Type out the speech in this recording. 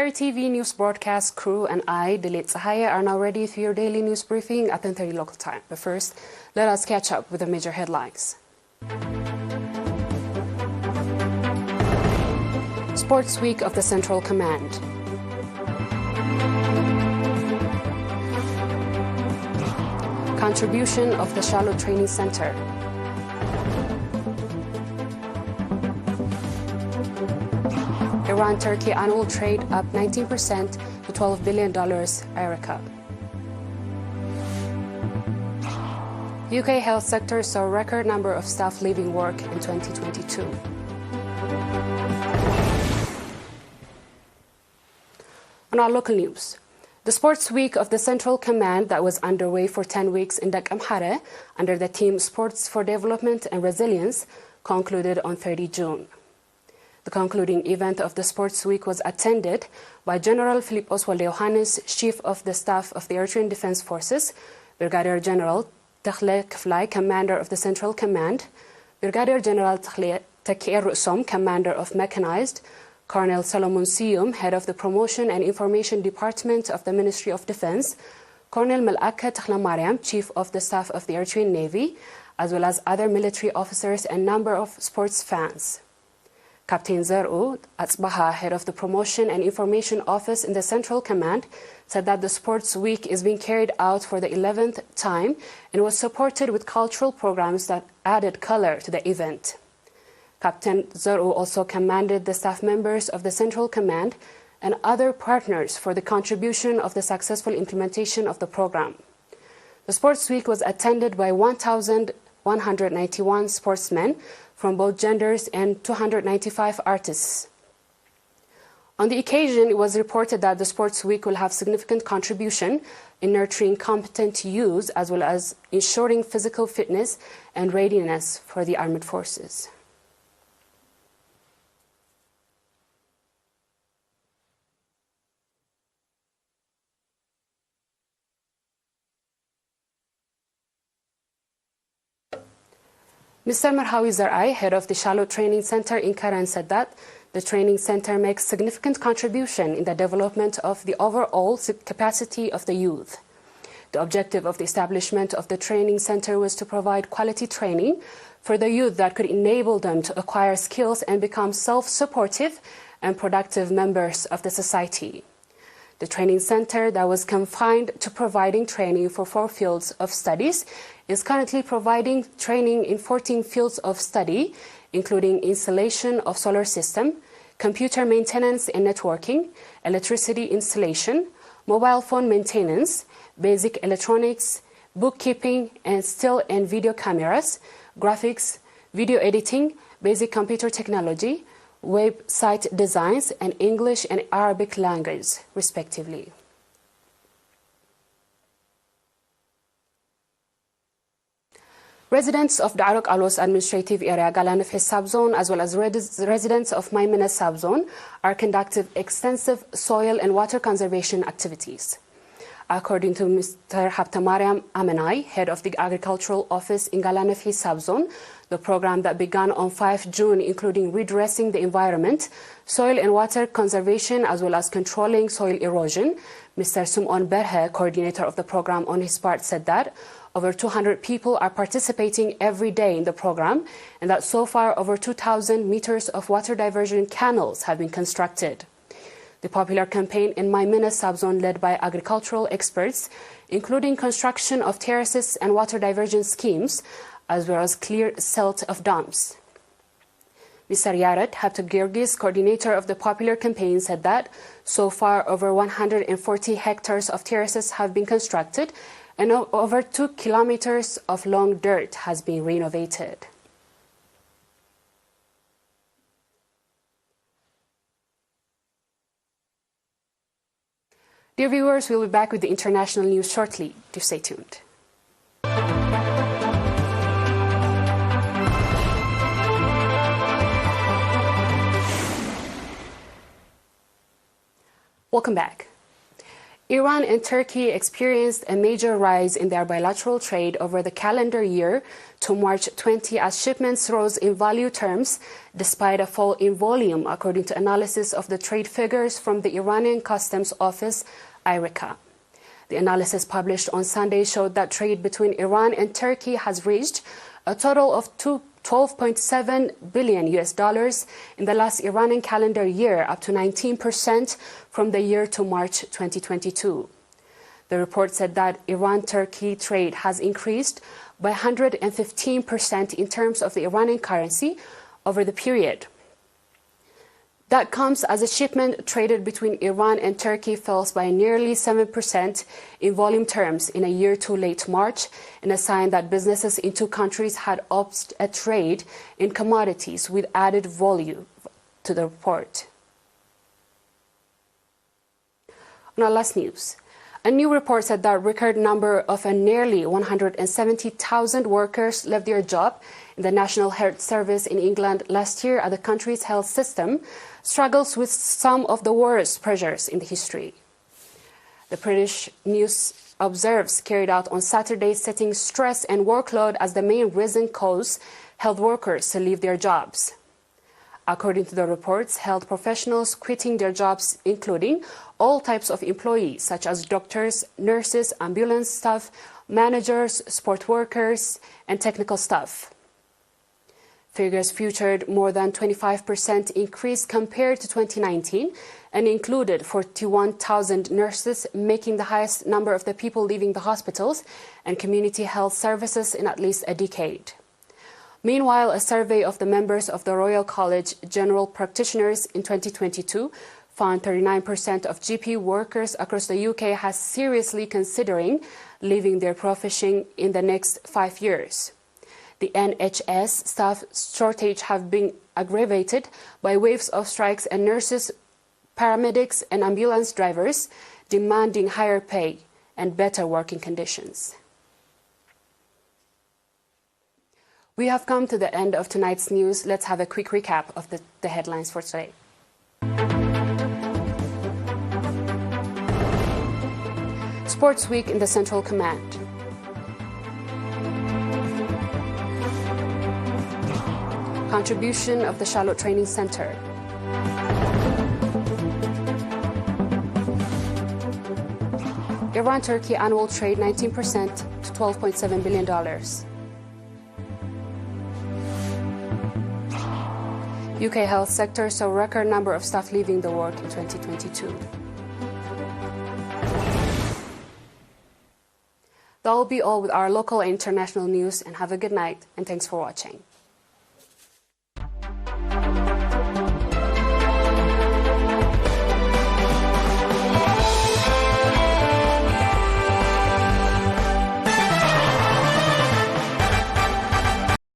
ERi-TV news broadcast crew and I, Dilit Sahaya, are now ready for your daily news briefing at 10:30 local time. But first, let us catch up with the major headlines. Sports Week of the Central Command. Contribution of the Shallow Training Center. Iran-Turkey annual trade up 19% to $12 billion, ERi-TV. UK health sector saw a record number of staff leaving work in 2022. On our local news, the Sports Week of the Central Command that was underway for 10 weeks in Dak Amhara under the theme Sports for Development and Resilience concluded on 30 June. The concluding event of the Sports Week was attended by General Philippos Walde Yohannes, Chief of the Staff of the Eritrean Defense Forces, Brigadier General Takhle Kflai, Commander of the Central Command, Brigadier General Takier Rusom, Commander of Mechanized, Colonel Solomon Siyum, Head of the Promotion and Information Department of the Ministry of Defense, Colonel Malaka Taklamariam, Chief of the Staff of the Eritrean Navy, as well as other military officers and number of sports fans. Captain Zeru Atsbaha, Head of the Promotion and Information Office in the Central Command, said that the Sports Week is being carried out for the 11th time and was supported with cultural programs that added color to the event. Captain Zeru also commended the staff members of the Central Command and other partners for the contribution of the successful implementation of the program. The Sports Week was attended by 1,191 sportsmen from both genders and 295 artists. On the occasion, it was reported that the Sports Week will have significant contribution in nurturing competent youth as well as ensuring physical fitness and readiness for the armed forces. Mr. Marhawi Zarai, head of the Shallow Training Center in Karan, said that the training center makes significant contribution in the development of the overall capacity of the youth. The objective of the establishment of the training center was to provide quality training for the youth that could enable them to acquire skills and become self-supportive and productive members of the society. The training center that was confined to providing training for 4 fields of studies is currently providing training in 14 fields of study, including installation of solar system, computer maintenance and networking, electricity installation, mobile phone maintenance, basic electronics, bookkeeping and still and video cameras, graphics, video editing, basic computer technology, website designs, and English and Arabic language, respectively. Residents of the Arok Alos administrative area, Galanefhe subzone, as well as residents of Maimena subzone, are conducting extensive soil and water conservation activities. According to Mr. Habtamariam Amenai, head of the Agricultural Office in Galanefhe subzone, the program that began on 5 June, including redressing the environment, soil and water conservation, as well as controlling soil erosion. Mr. Sumon Berhe, coordinator of the program, on his part said that over 200 people are participating every day in the program, and that so far over 2,000 meters of water diversion canals have been constructed. The popular campaign in Maimena subzone, led by agricultural experts, including construction of terraces and water diversion schemes, as well as clear silt of dumps. Mr. Yaret Haptagirgis, coordinator of the popular campaign, said that so far over 140 hectares of terraces have been constructed and over 2 kilometers of long dirt has been renovated. Dear viewers, we'll be back with the international news shortly. Do stay tuned. Welcome back. Iran and Turkey experienced a major rise in their bilateral trade over the calendar year to March 20 as shipments rose in value terms despite a fall in volume, according to analysis of the trade figures from the Iranian Customs Office, ERi-TV. The analysis published on Sunday showed that trade between Iran and Turkey has reached a total of $12.7 billion in the last Iranian calendar year, up to 19% from the year to March 2022. The report said that Iran-Turkey trade has increased by 115% in terms of the Iranian currency over the period. That comes as a shipment traded between Iran and Turkey fell by nearly 7% in volume terms in a year to late March, and a sign that businesses in two countries had upped a trade in commodities with added volume to the report. On our last news, a new report said that a record number of nearly 170,000 workers left their job in the National Health Service in England last year as the country's health system struggles with some of the worst pressures in the history. The British News observes carried out on Saturday, citing stress and workload as the main reason caused health workers to leave their jobs. According to the reports, health professionals quitting their jobs, including all types of employees, such as doctors, nurses, ambulance staff, managers, sport workers, and technical staff. Figures featured more than 25% increase compared to 2019 and included 41,000 nurses, making the highest number of the people leaving the hospitals and community health services in at least a decade. Meanwhile, a survey of the members of the Royal College General Practitioners in 2022 found 39% of GP workers across the UK has seriously considering leaving their profession in the next 5 years. The NHS staff shortage have been aggravated by waves of strikes and nurses, paramedics and ambulance drivers demanding higher pay and better working conditions. We have come to the end of tonight's news. Let's have a quick recap of the headlines for today. Sports Week in the Central Command. Contribution of the Charlotte Training Center. Iran-Turkey annual trade 19% to $12.7 billion. UK health sector saw record number of staff leaving the work in 2022. That will be all with our local and international news, and have a good night, and thanks for watching.